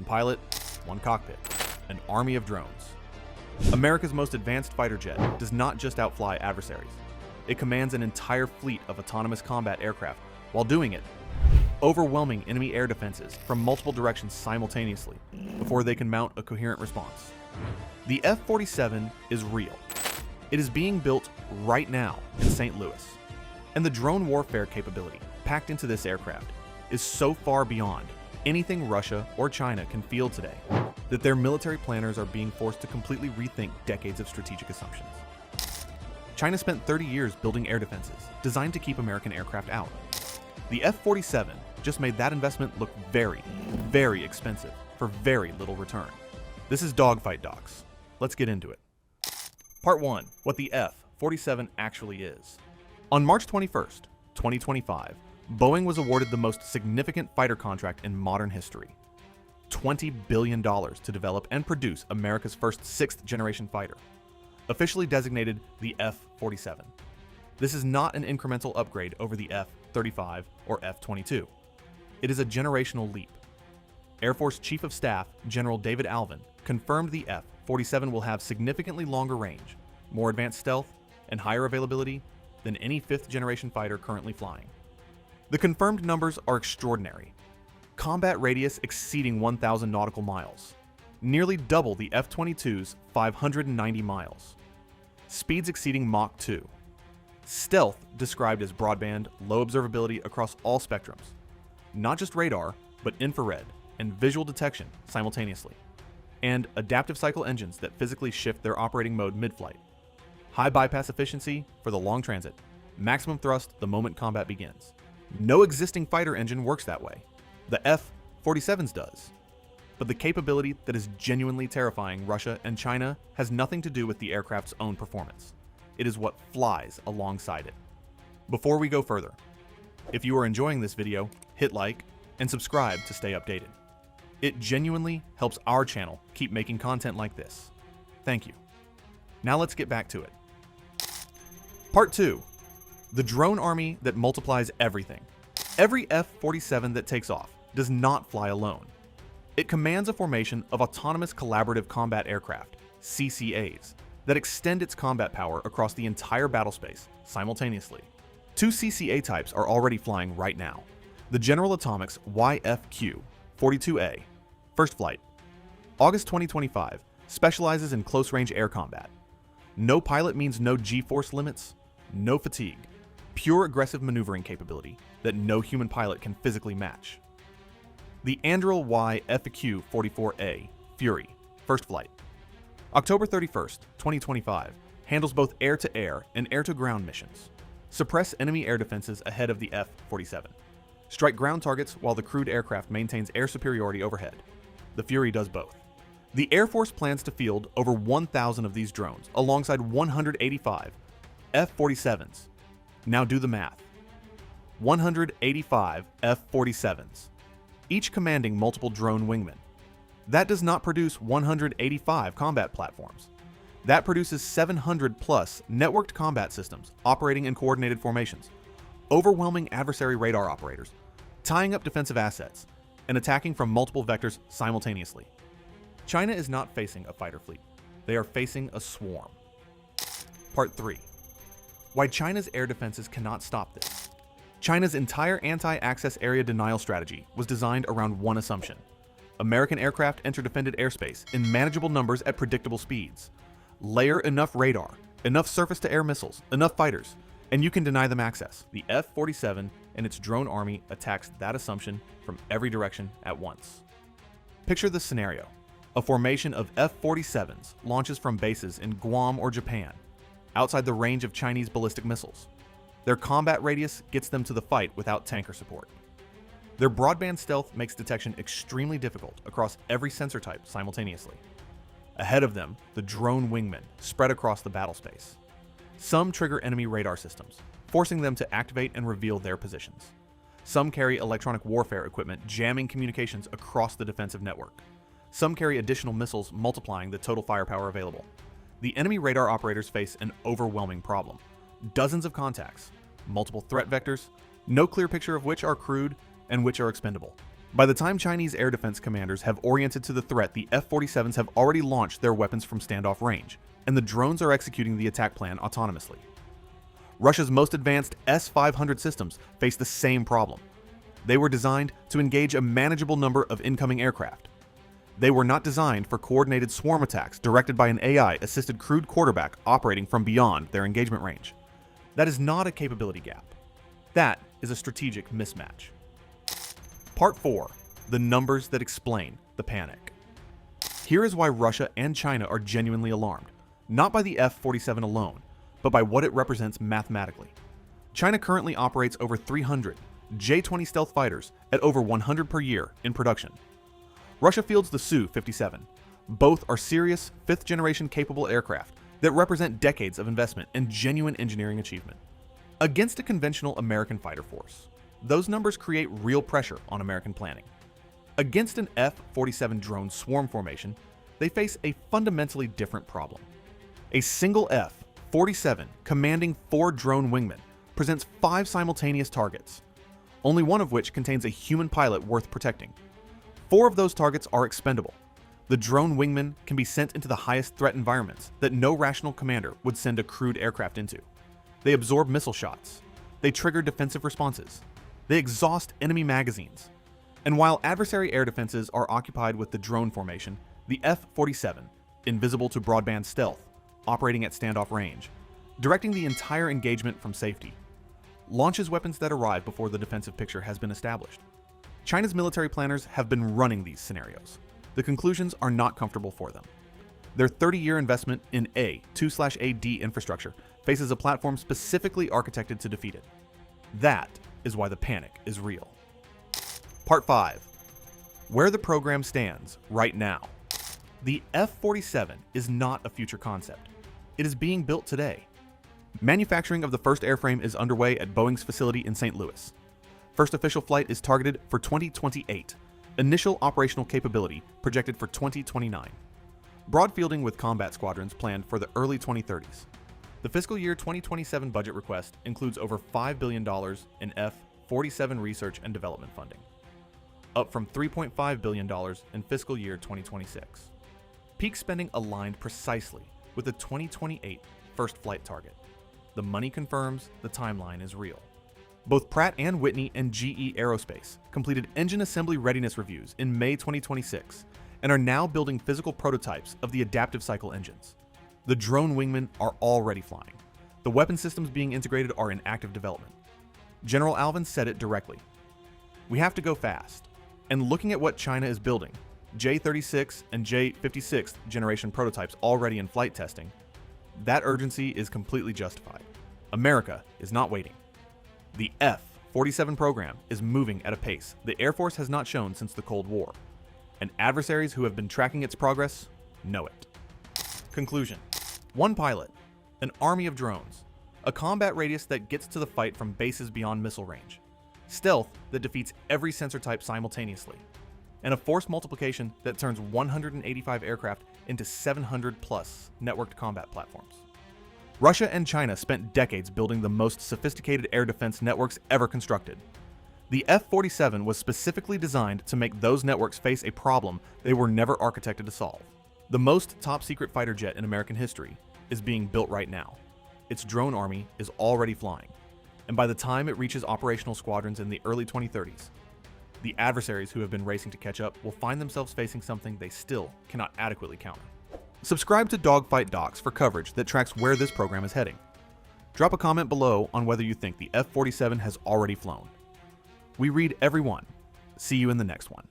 One pilot, one cockpit, an army of drones. America's most advanced fighter jet does not just outfly adversaries. It commands an entire fleet of autonomous combat aircraft while doing it, overwhelming enemy air defenses from multiple directions simultaneously before they can mount a coherent response. The F-47 is real. It is being built right now in St. Louis. And the drone warfare capability packed into this aircraft is so far beyond anything Russia or China can field today that their military planners are being forced to completely rethink decades of strategic assumptions. China spent 30 years building air defenses designed to keep American aircraft out. The F-47 just made that investment look very, very expensive for very little return. This is Dogfight Docs. Let's get into it. Part 1. What the F-47 actually is. On March 21st, 2025, Boeing was awarded the most significant fighter contract in modern history. $20 billion to develop and produce America's first sixth-generation fighter, officially designated the F-47. This is not an incremental upgrade over the F-35 or F-22. It is a generational leap. Air Force Chief of Staff General David Alvin confirmed the F-47 will have significantly longer range, more advanced stealth, and higher availability than any fifth-generation fighter currently flying. The confirmed numbers are extraordinary. Combat radius exceeding 1,000 nautical miles, nearly double the F-22's 590 miles. Speeds exceeding Mach 2. Stealth described as broadband, low observability across all spectrums. Not just radar, but infrared and visual detection simultaneously. And adaptive cycle engines that physically shift their operating mode mid-flight. High bypass efficiency for the long transit. Maximum thrust the moment combat begins. No existing fighter engine works that way. The F-47's does. But the capability that is genuinely terrifying Russia and China has nothing to do with the aircraft's own performance. It is what flies alongside it. Before we go further, if you are enjoying this video, hit like and subscribe to stay updated. It genuinely helps our channel keep making content like this. Thank you. Now let's get back to it. Part 2. The drone army that multiplies everything. Every F-47 that takes off does not fly alone. It commands a formation of autonomous collaborative combat aircraft, CCAs, that extend its combat power across the entire battle space simultaneously. Two CCA types are already flying right now. The General Atomics YFQ-42A, first flight, August 2025, specializes in close-range air combat. No pilot means no G-force limits, no fatigue, pure aggressive maneuvering capability that no human pilot can physically match. The Anduril YFQ-44A Fury, first flight, October 31st, 2025, handles both air-to-air and air-to-ground missions. Suppress enemy air defenses ahead of the F-47. Strike ground targets while the crewed aircraft maintains air superiority overhead. The Fury does both. The Air Force plans to field over 1,000 of these drones alongside 185 F-47s. Now do the math. 185 F-47s, each commanding multiple drone wingmen. That does not produce 185 combat platforms. That produces 700 plus networked combat systems operating in coordinated formations, overwhelming adversary radar operators, tying up defensive assets, and attacking from multiple vectors simultaneously. China is not facing a fighter fleet. They are facing a swarm. Part 3. Why China's air defenses cannot stop this. China's entire anti-access area denial strategy was designed around one assumption. American aircraft enter defended airspace in manageable numbers at predictable speeds. Layer enough radar, enough surface-to-air missiles, enough fighters, and you can deny them access. The F-47 and its drone army attacks that assumption from every direction at once. Picture this scenario. A formation of F-47s launches from bases in Guam or Japan, outside the range of Chinese ballistic missiles. Their combat radius gets them to the fight without tanker support. Their broadband stealth makes detection extremely difficult across every sensor type simultaneously. Ahead of them, the drone wingmen spread across the battle space. Some trigger enemy radar systems, forcing them to activate and reveal their positions. Some carry electronic warfare equipment jamming communications across the defensive network. Some carry additional missiles multiplying the total firepower available. The enemy radar operators face an overwhelming problem. Dozens of contacts, multiple threat vectors, no clear picture of which are crewed and which are expendable. By the time Chinese air defense commanders have oriented to the threat, the F-47s have already launched their weapons from standoff range, and the drones are executing the attack plan autonomously. Russia's most advanced S-500 systems face the same problem. They were designed to engage a manageable number of incoming aircraft. They were not designed for coordinated swarm attacks directed by an AI-assisted crewed quarterback operating from beyond their engagement range. That is not a capability gap. That is a strategic mismatch. Part 4. The numbers that explain the panic. Here is why Russia and China are genuinely alarmed, not by the F-47 alone, but by what it represents mathematically. China currently operates over 300 J-20 stealth fighters at over 100 per year in production. Russia fields the Su-57. Both are serious, fifth-generation capable aircraft that represent decades of investment and genuine engineering achievement. Against a conventional American fighter force, those numbers create real pressure on American planning. Against an F-47 drone swarm formation, they face a fundamentally different problem. A single F-47 commanding 4 drone wingmen presents 5 simultaneous targets, only one of which contains a human pilot worth protecting. 4 of those targets are expendable. The drone wingmen can be sent into the highest threat environments that no rational commander would send a crewed aircraft into. They absorb missile shots. They trigger defensive responses. They exhaust enemy magazines. And while adversary air defenses are occupied with the drone formation, the F-47, invisible to broadband stealth, operating at standoff range, directing the entire engagement from safety, launches weapons that arrive before the defensive picture has been established. China's military planners have been running these scenarios. The conclusions are not comfortable for them. Their 30-year investment in A2/AD infrastructure faces a platform specifically architected to defeat it. That is why the panic is real. Part 5. Where the program stands right now. The F-47 is not a future concept. It is being built today. Manufacturing of the first airframe is underway at Boeing's facility in St. Louis. First official flight is targeted for 2028. Initial operational capability projected for 2029. Broad fielding with combat squadrons planned for the early 2030s. The fiscal year 2027 budget request includes over $5 billion in F-47 research and development funding, up from $3.5 billion in fiscal year 2026. Peak spending aligned precisely with the 2028 first flight target. The money confirms the timeline is real. Both Pratt & Whitney and GE Aerospace completed engine assembly readiness reviews in May 2026 and are now building physical prototypes of the adaptive cycle engines. The drone wingmen are already flying. The weapon systems being integrated are in active development. General Alvin said it directly. We have to go fast. And looking at what China is building, J-36 and J-56 generation prototypes already in flight testing, that urgency is completely justified. America is not waiting. The F-47 program is moving at a pace the Air Force has not shown since the Cold War, and adversaries who have been tracking its progress know it. Conclusion. 1 pilot, an army of drones, a combat radius that gets to the fight from bases beyond missile range, stealth that defeats every sensor type simultaneously, and a force multiplication that turns 185 aircraft into 700+ networked combat platforms. Russia and China spent decades building the most sophisticated air defense networks ever constructed. The F-47 was specifically designed to make those networks face a problem they were never architected to solve. The most top-secret fighter jet in American history is being built right now. Its drone army is already flying, and by the time it reaches operational squadrons in the early 2030s, the adversaries who have been racing to catch up will find themselves facing something they still cannot adequately counter. Subscribe to Dogfight Docs for coverage that tracks where this program is heading. Drop a comment below on whether you think the F-47 has already flown. We read every one. See you in the next one.